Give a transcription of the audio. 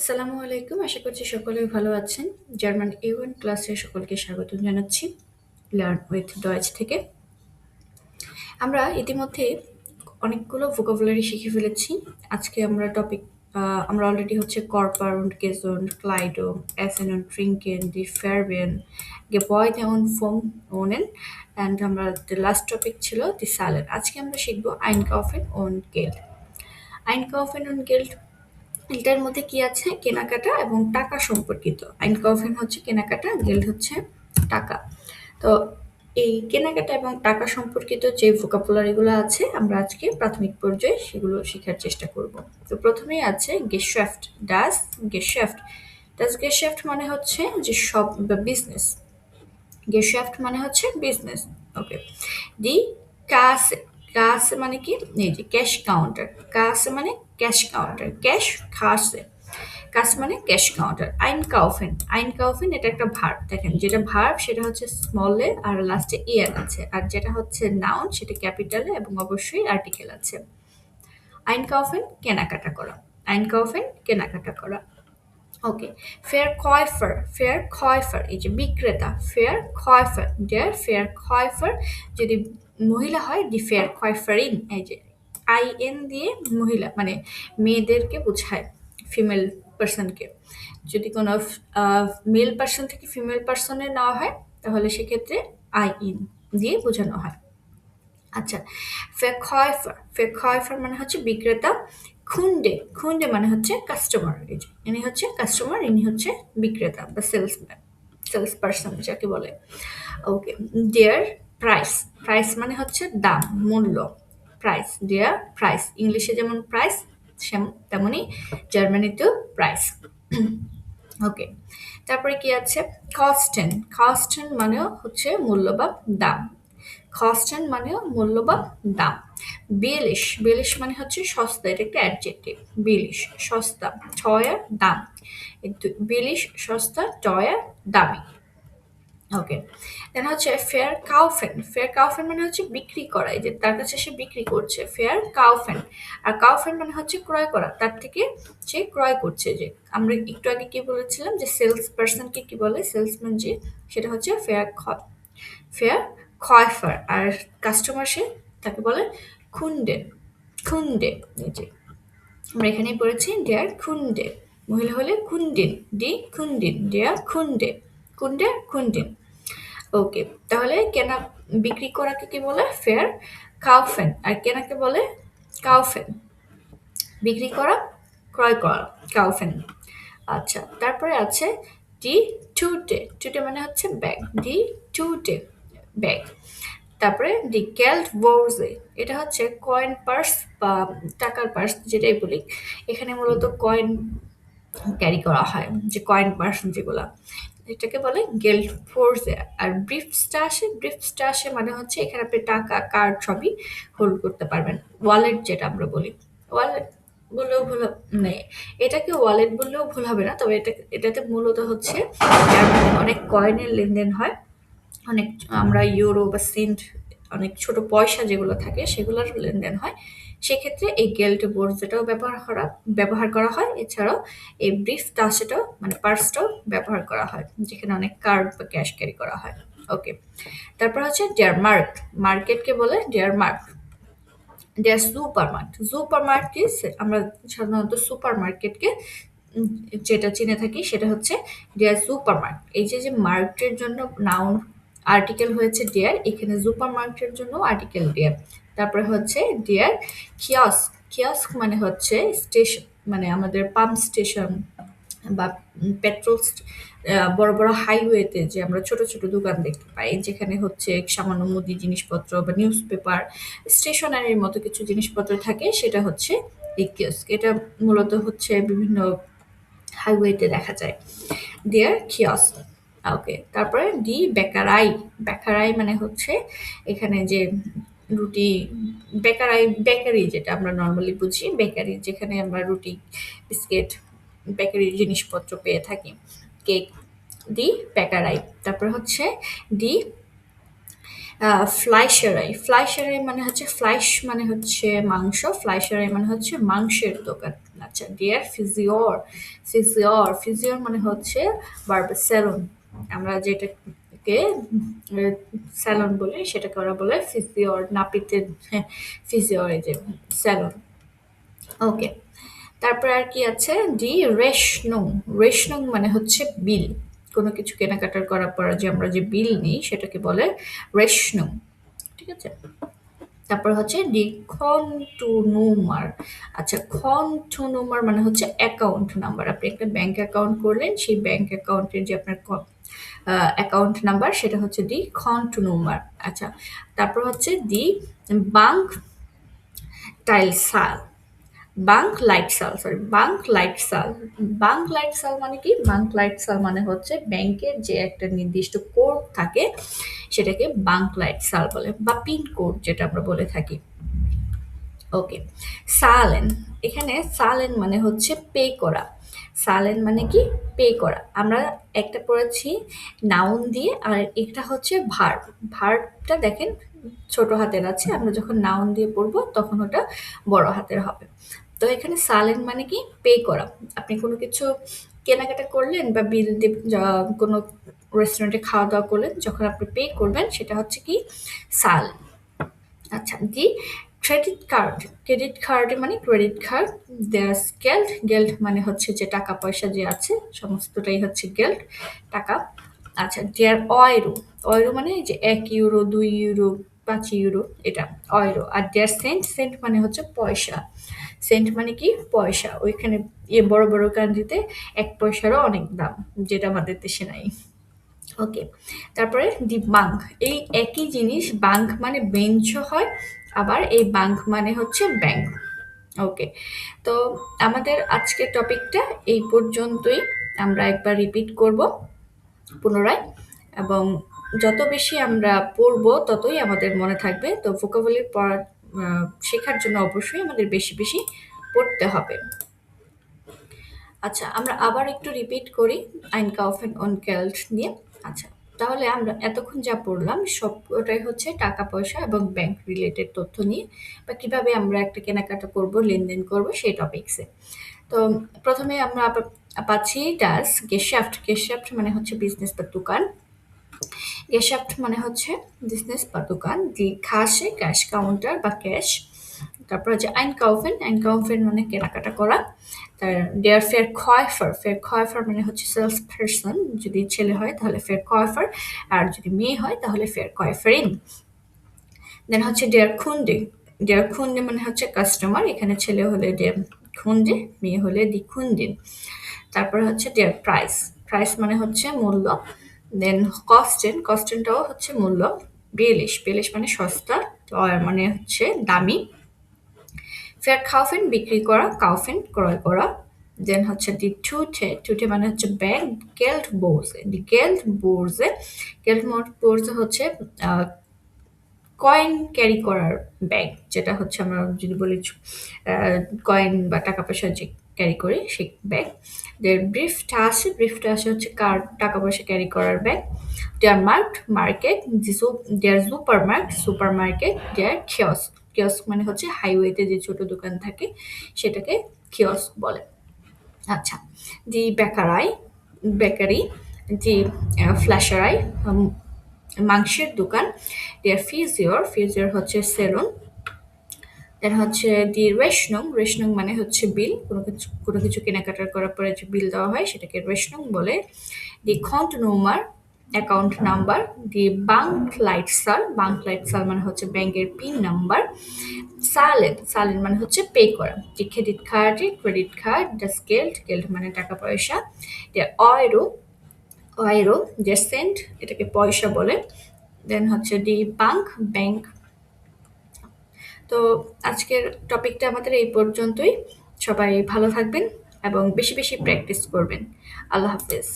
আসসালামু আলাইকুম। আশা করছি সকলেই ভালো আছেন। জার্মান A1 ক্লাসে সকলকে স্বাগতম জানাচ্ছি লার্ন উইথ ডয়েচ থেকে। আমরা ইতিমধ্যে অনেকগুলো ভোকাবুলারি শিখে ফেলেছি। আজকে আমরা অলরেডি হচ্ছে কর্পার und gesund, Kleidung, Essen und Trinken, die Farben, Gebäude und Wohnen and আমরা লাস্ট টপিক ছিল die Zahlen। আজকে আমরা শিখব Einkaufen und Geld। Einkaufen und Geld এটার মধ্যে কি আছে? কেনাকাটা এবং টাকা সম্পর্কিত। আইনকাউফেন হচ্ছে কেনাকাটা, গেল্ড হচ্ছে টাকা। তো এই কেনাকাটা এবং টাকা সম্পর্কিত যে ভোকাবুলারিগুলো আছে আমরা আজকে প্রাথমিক পর্যায়ে সেগুলো শেখার চেষ্টা করব। তো প্রথমেই আছে গেশাফট। ডাস গেশাফট মানে হচ্ছে যে সব বা বিজনেস। গেশাফট মানে হচ্ছে বিজনেস। ওকে। দি কাসে। কাসে মানে কি? এই যে ক্যাশ কাউন্টার। কাসে মানে ক্যাশ কাউন্টার। ক্যাশ কাসে। কাস মানে ক্যাশ কাউন্টার। আইনকাউফেন এটা একটা ভার্ব। দেখেন যেটা ভার্ব সেটা হচ্ছে স্মলে আর লাস্টে ইএন আছে। আর যেটা হচ্ছে নাউন সেটা ক্যাপিটালে এবং অবশ্যই আর্টিকেল আছে। আইনকাউফেন কেনাকাটা করা। আইনকাউফেন কেনাকাটা করা। ওকে। ফেয়ার কয়ফার এই যে বিক্রেতা। ফেয়ার কয়ফার যদি মহিলা হয় দি ফেয়ার কয়ফারিন এই যে আইএন দিয়ে মহিলা মানে মেয়েদেরকে বোঝায়, ফিমেল পার্সনকে। যদি কোনো মেল পার্সন থেকে ফিমেল পার্সনে নেওয়া হয় তাহলে সেক্ষেত্রে আইইন দিয়ে বোঝানো হয়। আচ্ছা, ফেরকয়ফার মানে হচ্ছে বিক্রেতা। খুন্ডে মানে হচ্ছে কাস্টমার। এই যে ইনি হচ্ছে কাস্টমার, ইনি হচ্ছে বিক্রেতা বা সেলস পার্সন যাকে বলে। ওকে। দেয়ার প্রাইস মানে হচ্ছে দাম, মূল্য। দেয়ার প্রাইস ইংলিশে যেমন প্রাইস তেমনি জার্মানিতেও প্রাইস। ওকে। তারপরে কি আছে? কস্টেন মানেও হচ্ছে মূল্য বা দাম। কস্টেন মানেও মূল্য বা দাম। বেলিশ মানে হচ্ছে সস্তা, এটা একটা অ্যাডজেক্টিভ। বেলিশ সস্তা, টয়ার দাম। কিন্তু বেলিশ সস্তা, টয়ার দামি। ওকে। দেন হচ্ছে ফেয়ার কাউফেন মানে হচ্ছে বিক্রি করা, এই যে তার কাছে সে বিক্রি করছে, ফেয়ার কাউফেন। আর কাউফেন মানে হচ্ছে ক্রয় করা, তার থেকে সে ক্রয় করছে। যে আমরা একটু আগে কি বলেছিলাম যে সেলস পার্সনকে কি বলে, সেলসম্যান যে, সেটা হচ্ছে ফেয়ার কয়ফার। আর কাস্টমার সে তাকে বলে খুন্ডে। এই যে আমরা এখানেই পড়েছি ডেয়ার খুন্ডে। মহিলা হলে খুন্ডিন, ডেয়ার খুন্ডিন। ওকে। তাহলে বিক্রি করাকে কি বলে? ফেয়ার কাউফেন। আর কেনাকে বলে কাউফেন। বিক্রি করা, ক্রয় করা, কাউফেন। আচ্ছা, তারপরে আছে ডি টুটে মানে হচ্ছে ব্যাগ। ব্যাগ। তারপরে দি গেল্ড বোর্জে, এটা হচ্ছে কয়েন পার্স বা টাকার পার্স যেটাই বলি। এখানে মূলত কয়েন ক্যারি করা হয়, যে কয়েন পার্স যেগুলা, এটাকে বলে গেল্ড ফোর্সে। আর ব্রিফসটা আসে মানে হচ্ছে এখানে আপনি টাকা, কার্ড সবই হোল্ড করতে পারবেন। ওয়ালেট যেটা আমরা বলি, ওয়ালেট বললেও ভুল নেই, এটাকে ওয়ালেট বললেও ভুল হবে না। তবে এটাতে মূলত হচ্ছে অনেক কয়েনের লেনদেন হয়। অনেক আমরা ইউরো বা সেন্ট, অনেক ছোট পয়সা যেগুলো থাকে সেগুলোর লেনদেন হয়। সেক্ষেত্রে এই গেল্ড বোর্ড যেটাও ব্যবহার করা হয়। এছাড়াও এই ব্রিফ টাসেটাও মানে পার্সটাও ব্যবহার করা হয়, যেখানে অনেক কার্ড বা ক্যাশ ক্যারি করা হয়। ওকে। তারপর হচ্ছে মার্কেটকে বলে সুপার মার্কেট। আমরা সাধারণত সুপার মার্কেটকে যেটা চিনে থাকি সেটা হচ্ছে ডিয়ার সুপার মার্কেট। এই যে মার্কেটের জন্য নাউন আর্টিকেল হয়েছে ডিয়ার, এখানে সুপার মার্কেটের জন্য আর্টিকেল ডিয়ার। তারপরে হচ্ছে ডিয়ার কিয়স্ক মানে হচ্ছে স্টেশন, মানে আমাদের পাম্প স্টেশন বা পেট্রোল, বড় বড় হাইওয়েতে যে আমরা ছোট ছোট দোকান দেখতে পাই, যেখানে হচ্ছে সামান্য মুদি জিনিসপত্র বা নিউজ পেপার, স্টেশনারির মতো কিছু জিনিসপত্র থাকে, সেটা হচ্ছে এই কিয়স্ক। এটা মূলত হচ্ছে বিভিন্ন হাইওয়েতে দেখা যায়। দেয়ার কিয়স্ক। ওকে। তারপরে বেকারাই মানে হচ্ছে এখানে যে রুটি, বেকারি যেটা আমরা নর্মালি বুঝি, বেকারি যেখানে আমরা রুটি, বিস্কিট, বেকারির জিনিসপত্র পেয়ে থাকি, কেক। বেকারাই। তারপর হচ্ছে দি ফ্লাইশারাই মানে হচ্ছে ফ্লাইশ মানে হচ্ছে মাংস, ফ্লাইশারাই মানে হচ্ছে মাংসের দোকান। আচ্ছা ডিয়ার ফিজিওর, ফিজিওর মানে হচ্ছে বার্বার স্যালন। আমরা যেটাকে স্যালন বলি সেটাকে ওরা বলে ফিজিওর, নাপিতের ফিজিওর, এই যে স্যালন। ওকে, তারপরে আর কি আছে, ডি রেশনং। রেশনং মানে হচ্ছে বিল। কোনো কিছু কেনাকাটার করার পর যে আমরা যে বিল নিই সেটাকে বলে রেশনং। ঠিক আছে, তারপর হচ্ছে ডি খন্টুনুমার। আচ্ছা খন্টুনুমার মানে হচ্ছে অ্যাকাউন্ট নাম্বার। আপনি একটা ব্যাংক অ্যাকাউন্ট করলেন, সেই ব্যাংক অ্যাকাউন্টের যে আপনার অ্যাকাউন্ট নাম্বার সেটা হচ্ছে ডি খন্টুনুমার। আচ্ছা, তারপর হচ্ছে ডি বাংক টাইলসাল, বাংক লাইট সাল, সরি বাংক লাইট সাল। বাংক লাইট সাল মানে কি? বাংক লাইট সাল মানে হচ্ছে ব্যাংকের যে একটা নির্দিষ্ট কোড থাকে সেটাকে বাংক লাইট সাল বলে, বা পিন কোড যেটা আমরা বলে থাকি। ওকে, সালেন। এখানে সালেন মানে হচ্ছে পে করা। সালেন মানে কি? পে করা। আমরা একটা পড়েছি নাউন দিয়ে, আর এটা হচ্ছে ভার্ব। ভার্বটা দেখেন ছোট হাতের আছে, আমরা যখন নাউন দিয়ে পড়বো তখন ওটা বড় হাতের হবে। তো এখানে সালেন মানে কি? পে করা। আপনি কোনো কিছু কেনাকাটা করলেন বা বিল কোনো রেস্টুরেন্টে খাওয়া দাওয়া করলেন, যখন আপনি পে করবেন সেটা হচ্ছে কি? সালেন। আচ্ছা, দি ক্রেডিট কার্ড। ক্রেডিট কার্ড মানে ক্রেডিট কার্ড। দেয়ার গেল্ড, গেল্ড মানে হচ্ছে যে টাকা পয়সা যে আছে সমস্তটাই হচ্ছে গেল্ড, টাকা। আচ্ছা, দেয়ার অয়রো। অয়রো মানে এই যে 1 ইউরো, 2 ইউরো, 5 ইউরো, এটা অয়রো। আর দেয়ার সেন্ট, সেন্ট মানে হচ্ছে পয়সা। সেন্ট মানে কি? পয়সা। ওইখানে বড় বড় কান্ট্রিতে 1 পয়সারও অনেক দাম, যেটা আমাদের দেশে নাই। ওকে, তারপরে দি বাঙ্ক। এই একই জিনিস, বাঙ্ক মানে বেঞ্চ হয়, আবার এই বাঙ্ক মানে হচ্ছে ব্যাংক। ওকে, তো আমাদের আজকের টপিকটা এই পর্যন্তই। আমরা একবার রিপিট করব পুনরায়, এবং যত বেশি আমরা পড়বো ততই আমাদের মনে থাকবে। তো ভোকাবুলারি পড়া শেখার জন্য অবশ্যই আমাদের বেশি বেশি পড়তে হবে। আচ্ছা, আমরা আবার একটু রিপিট করি Einkaufen und Geld নিয়ে। আচ্ছা, তাহলে আমরা এতক্ষণ যা পড়লাম সবটাই হচ্ছে টাকা পয়সা এবং ব্যাংক রিলেটেড তথ্য নিয়ে, বা কিভাবে আমরা একটা কেনাকাটা করব, লেনদেন করব সেই টপিকসে। তো প্রথমে আমরা পাচ্ছি ডাস গেশাফট। গেশাফট মানে হচ্ছে বিজনেস বা দোকান। গেশাফট মানে হচ্ছে বিজনেস বা দোকান। দি খাসে ক্যাশ কাউন্টার বা ক্যাশ। তারপর হচ্ছে আইনকাউফেন। আইনকাউফেন মানে কেনাকাটা করা। তার দেয়ার ফেয়ার কয়ফার। ফেয়ার কয়ফার মানে হচ্ছে সেলস পার্সন। যদি ছেলে হয় তাহলে ফেয়ার কয়ফার, আর যদি মেয়ে হয় তাহলে ফেয়ার কয়ফারিন। দেন হচ্ছে ডেয়ার খুন্ডে। ডেয়ার খুন্ডে মানে হচ্ছে কাস্টমার। এখানে ছেলে হলে ডেয়ার খুন্ডে, মেয়ে হলে দি খুন্ডিন। তারপর হচ্ছে ডেয়ার প্রাইস। প্রাইস মানে হচ্ছে মূল্য। দেন কস্টেন। কস্টেনটাও হচ্ছে মূল্য। বেলিশ। বেলিশ মানে সস্তা, মানে হচ্ছে দামি। ফেয়ার কাউফেন বিক্রি করা, কাউফেন ক্রয় করা। দেন হচ্ছে দি টুটে। টুটে মানে হচ্ছে ব্যাগ। গেল্ড বোর্সে। দি গেল্ড বোর্সে। গেল্ড বোর্সে হচ্ছে কয়েন ক্যারি করার ব্যাগ, যেটা হচ্ছে আমরা যদি বলি কয়েন বা টাকা পয়সা যে ক্যারি করি সেই ব্যাগ। দের ব্রিফ টাসে। ব্রিফ টাসে হচ্ছে টাকা পয়সা ক্যারি করার ব্যাগ। দেয়ার মার্কট, মার্কেট। দেয়ার সুপার মার্কেট, সুপার মার্কেট। দেয়ার কিয়স্ক। কিয়স্ক মানে হচ্ছে হাইওয়েতে যে ছোট দোকান থাকে সেটাকে কিয়স্ক বলে। আচ্ছা, দি বেকারাই, বেকারি। দি ফ্ল্যাশারাই, মাংসের দোকান। দেয়ার ফিজিওর। ফিজিওর হচ্ছে সেলুন। দেন হচ্ছে দি রেশনং। রেশনং মানে হচ্ছে বিল। কোনো কিছু কেনাকাটা করার পরে যে বিল দেওয়া হয় সেটাকে রেশনং বলে। দি কন্টনুমার, অ্যাকাউন্ট নাম্বার। দি বাংক লাইট সাল। বাংক লাইট সাল মানে হচ্ছে ব্যাংকের পিন নাম্বার। সালেন। সালেন মানে হচ্ছে পে করা। দি ক্রেডিট কার্ড, ক্রেডিট কার্ড। ডাস গেল্ড। গেল্ড মানে টাকা পয়সা। দি অয়রো, অয়রো। যে সেন্ট, এটাকে পয়সা বলে। দেন হচ্ছে দি বাংক, ব্যাংক। তো আজকের টপিকটা আমাদের এই পর্যন্তই। সবাই ভালো থাকবেন এবং বেশি বেশি প্র্যাকটিস করবেন। আল্লাহ হাফেজ।